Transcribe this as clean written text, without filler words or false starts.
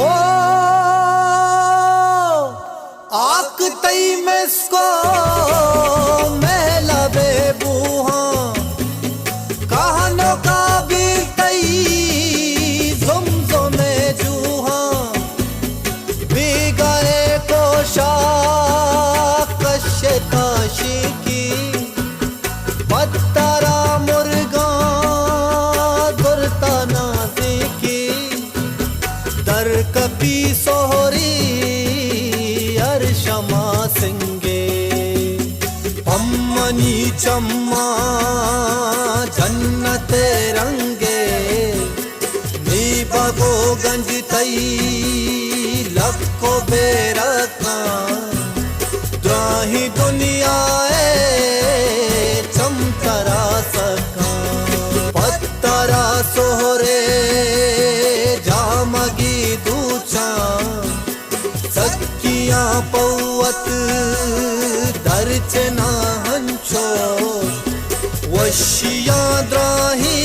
ओ आक तई मेस्को महला बेबूहा कहानों का भी तई जुमजो में जूहा भी गए कोशा कश्य काशी की पत्तरा मुर्गा दुर्ता नाजी की दर कपी सोहरी अर्शमा सिंगे अम्मनी चम्मा जन्नत रंगे नी बगो गंज तई लको बेरका द्राही दुनिया चमतरा सका पत्तरा सोहरे जामगी दूचा सकिया पौवत दर्चना हंचो वशिया द्राही